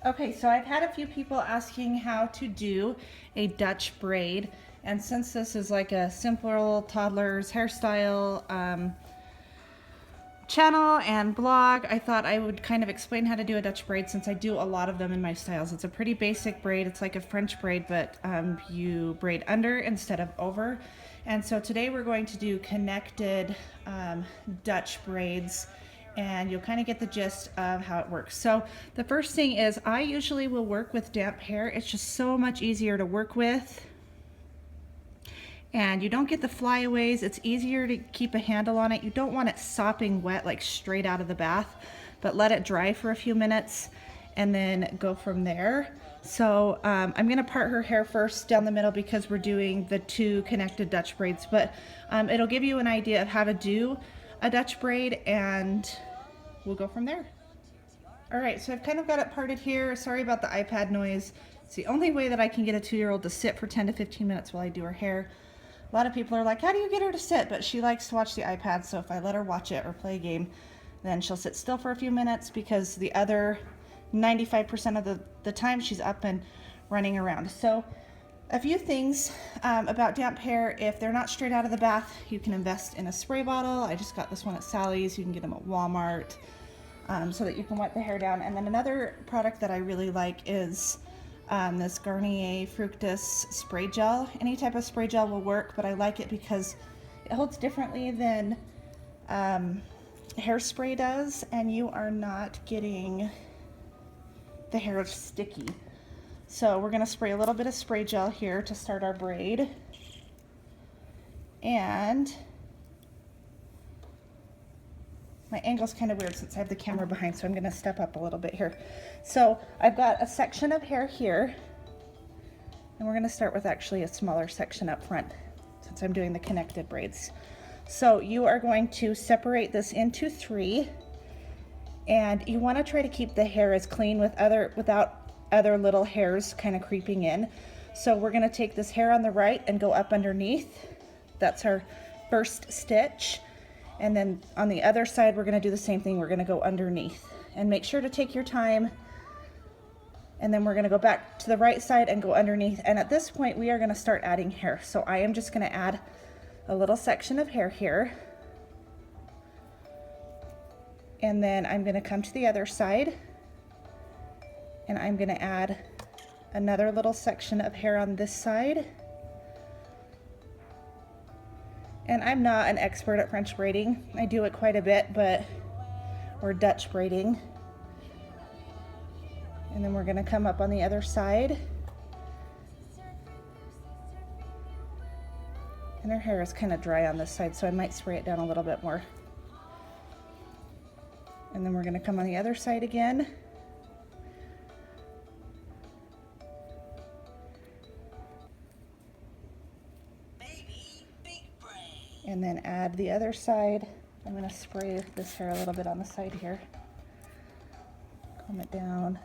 Okay, so I've had a few people asking how to do a Dutch braid, and since this is like a simpler toddler's hairstyle channel and blog, I thought I would kind of explain how to do a Dutch braid since I do a lot of them in my styles. It's a pretty basic braid. It's like a French braid, but you braid under instead of over. And so today we're going to do connected Dutch braids, and you'll kind of get the gist of how it works. So the first thing is I usually will work with damp hair. It's just so much easier to work with. And you don't get the flyaways. It's easier to keep a handle on it. You don't want it sopping wet like straight out of the bath, but let it dry for a few minutes and then go from there. So I'm gonna part her hair first down the middle because we're doing the two connected Dutch braids, but it'll give you an idea of how to do a Dutch braid and we'll go from there. All right, so I've kind of got it parted here. Sorry about the iPad noise. It's the only way that I can get a 2-year-old to sit for 10 to 15 minutes while I do her hair. A lot of people are like, how do you get her to sit? But she likes to watch the iPad, so if I let her watch it or play a game, then she'll sit still for a few minutes because the other 95% of the time she's up and running around. So a few things about damp hair. If they're not straight out of the bath, you can invest in a spray bottle. I just got this one at Sally's. You can get them at Walmart so that you can wet the hair down. And then another product that I really like is this Garnier Fructis spray gel. Any type of spray gel will work, but I like it because it holds differently than hairspray does, and you are not getting the hair sticky. So we're gonna spray a little bit of spray gel here to start our braid. And my angle's kind of weird since I have the camera behind, so I'm gonna step up a little bit here. So I've got a section of hair here, and we're gonna start with actually a smaller section up front since I'm doing the connected braids. So you are going to separate this into 3, and you wanna try to keep the hair as clean without other little hairs kind of creeping in. So we're gonna take this hair on the right and go up underneath. That's our first stitch. And then on the other side, we're gonna do the same thing. We're gonna go underneath. And make sure to take your time. And then we're gonna go back to the right side and go underneath. And at this point, we are gonna start adding hair. So I am just gonna add a little section of hair here. And then I'm gonna come to the other side. And I'm gonna add another little section of hair on this side. And I'm not an expert at French braiding. I do it quite a bit, or Dutch braiding. And then we're gonna come up on the other side. And her hair is kind of dry on this side, so I might spray it down a little bit more. And then we're gonna come on the other side again. And then add the other side. I'm going to spray this hair a little bit on the side here. Comb it down.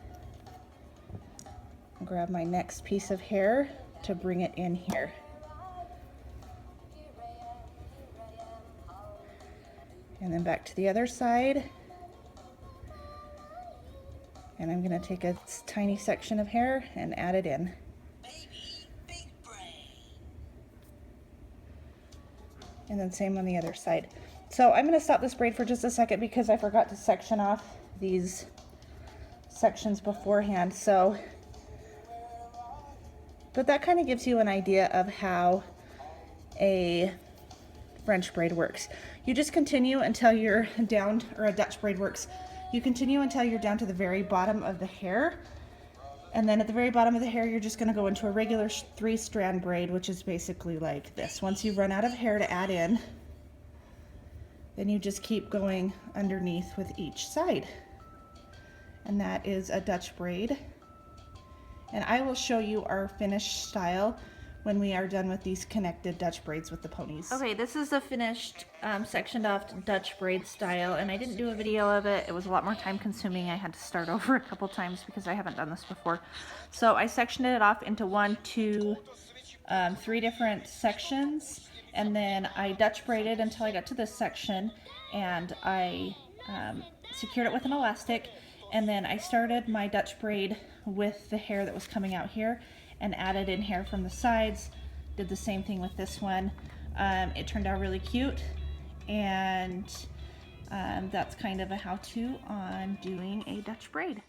And grab my next piece of hair to bring it in here. And then back to the other side. And I'm going to take a tiny section of hair and add it in. And then same on the other side. So I'm gonna stop this braid for just a second because I forgot to section off these sections beforehand. But that kind of gives you an idea of how a French braid works. You just continue until you're down, or a Dutch braid works. You continue until you're down to the very bottom of the hair. And then at the very bottom of the hair, you're just gonna go into a regular 3-strand braid, which is basically like this. Once you run out of hair to add in, then you just keep going underneath with each side. And that is a Dutch braid. And I will show you our finished style when we are done with these connected Dutch braids with the ponies. Okay, this is the finished sectioned off Dutch braid style, and I didn't do a video of it. It was a lot more time consuming. I had to start over a couple times because I haven't done this before. So I sectioned it off into 1, 2, 3 different sections, and then I Dutch braided until I got to this section, and I secured it with an elastic, And then I started my Dutch braid with the hair that was coming out here and added in hair from the sides. Did the same thing with this one. It turned out really cute, and that's kind of a how-to on doing a Dutch braid.